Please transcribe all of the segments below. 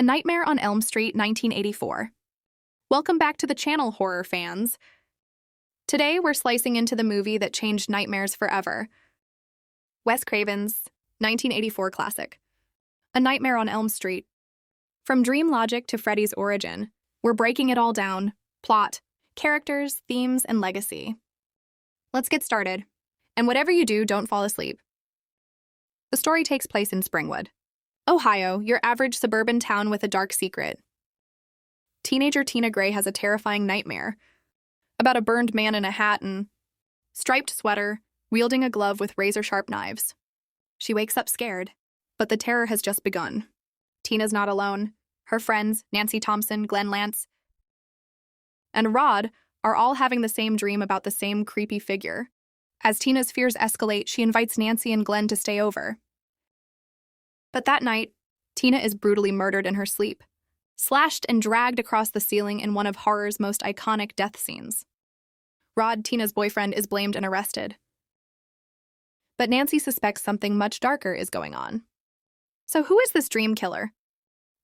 A Nightmare on Elm Street, 1984. Welcome back to the channel, horror fans. Today, we're slicing into the movie that changed nightmares forever. Wes Craven's 1984 classic, A Nightmare on Elm Street. From dream logic to Freddy's origin, we're breaking it all down: plot, characters, themes, and legacy. Let's get started. And whatever you do, don't fall asleep. The story takes place in Springwood, Ohio, your average suburban town with a dark secret. Teenager Tina Gray has a terrifying nightmare about a burned man in a hat and striped sweater, wielding a glove with razor-sharp knives. She wakes up scared, but the terror has just begun. Tina's not alone. Her friends, Nancy Thompson, Glenn Lance, and Rod, are all having the same dream about the same creepy figure. As Tina's fears escalate, she invites Nancy and Glenn to stay over. But that night, Tina is brutally murdered in her sleep, slashed and dragged across the ceiling in one of horror's most iconic death scenes. Rod, Tina's boyfriend, is blamed and arrested. But Nancy suspects something much darker is going on. So who is this dream killer?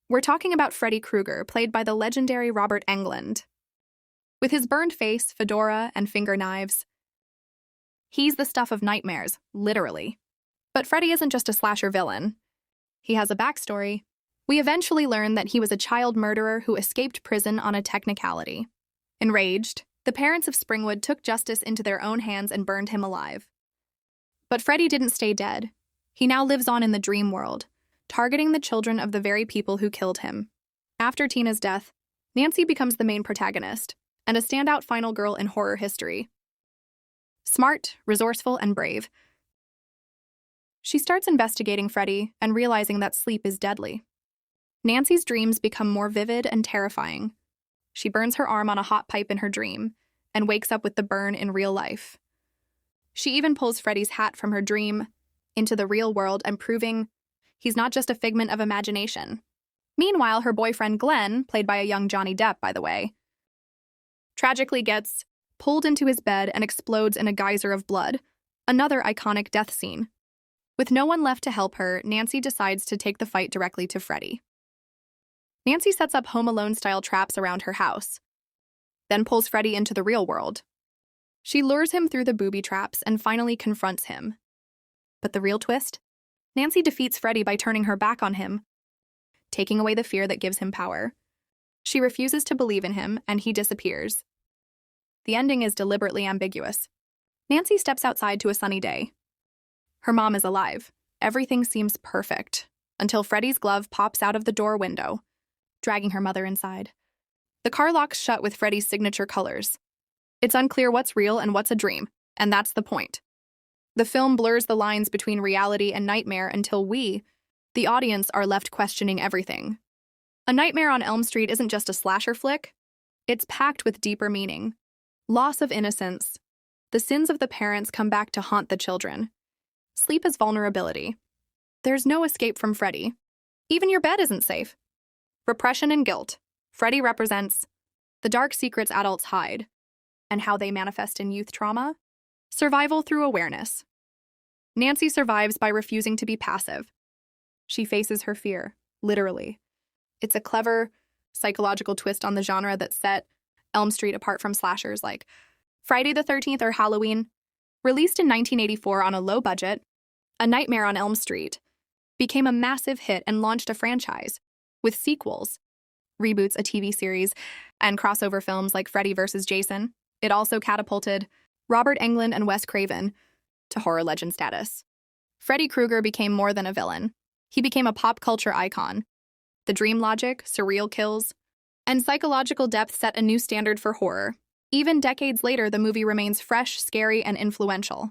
We're talking about Freddy Krueger, played by the legendary Robert Englund. With his burned face, fedora, and finger knives, he's the stuff of nightmares, literally. But Freddy isn't just a slasher villain. He has a backstory. We eventually learn that he was a child murderer who escaped prison on a technicality. Enraged, the parents of Springwood took justice into their own hands and burned him alive. But Freddy didn't stay dead. He now lives on in the dream world, targeting the children of the very people who killed him. After Tina's death, Nancy becomes the main protagonist and a standout final girl in horror history. Smart, resourceful, and brave, she starts investigating Freddy and realizing that sleep is deadly. Nancy's dreams become more vivid and terrifying. She burns her arm on a hot pipe in her dream and wakes up with the burn in real life. She even pulls Freddy's hat from her dream into the real world and proving he's not just a figment of imagination. Meanwhile, her boyfriend Glenn, played by a young Johnny Depp, by the way, tragically gets pulled into his bed and explodes in a geyser of blood, another iconic death scene. With no one left to help her, Nancy decides to take the fight directly to Freddy. Nancy sets up Home Alone-style traps around her house, then pulls Freddy into the real world. She lures him through the booby traps and finally confronts him. But the real twist? Nancy defeats Freddy by turning her back on him, taking away the fear that gives him power. She refuses to believe in him, and he disappears. The ending is deliberately ambiguous. Nancy steps outside to a sunny day. Her mom is alive. Everything seems perfect, until Freddy's glove pops out of the door window, dragging her mother inside. The car locks shut with Freddy's signature colors. It's unclear what's real and what's a dream, and that's the point. The film blurs the lines between reality and nightmare until we, the audience, are left questioning everything. A Nightmare on Elm Street isn't just a slasher flick. It's packed with deeper meaning. Loss of innocence. The sins of the parents come back to haunt the children. Sleep is vulnerability. There's no escape from Freddy. Even your bed isn't safe. Repression and guilt. Freddy represents the dark secrets adults hide and how they manifest in youth trauma. Survival through awareness. Nancy survives by refusing to be passive. She faces her fear, literally. It's a clever psychological twist on the genre that set Elm Street apart from slashers like Friday the 13th or Halloween. Released in 1984 on a low budget, A Nightmare on Elm Street became a massive hit and launched a franchise with sequels, reboots, a TV series, and crossover films like Freddy vs. Jason. It also catapulted Robert Englund and Wes Craven to horror legend status. Freddy Krueger became more than a villain. He became a pop culture icon. The dream logic, surreal kills, and psychological depth set a new standard for horror. Even decades later, the movie remains fresh, scary, and influential.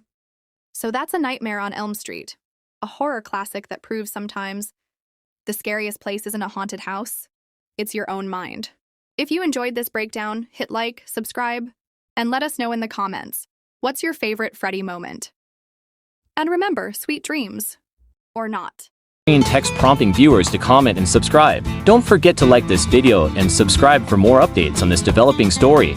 So that's A Nightmare on Elm Street, a horror classic that proves sometimes the scariest place isn't a haunted house, it's your own mind. If you enjoyed this breakdown, hit like, subscribe, and let us know in the comments, what's your favorite Freddy moment? And remember, sweet dreams, or not. Text prompting viewers to comment and subscribe. Don't forget to like this video and subscribe for more updates on this developing story.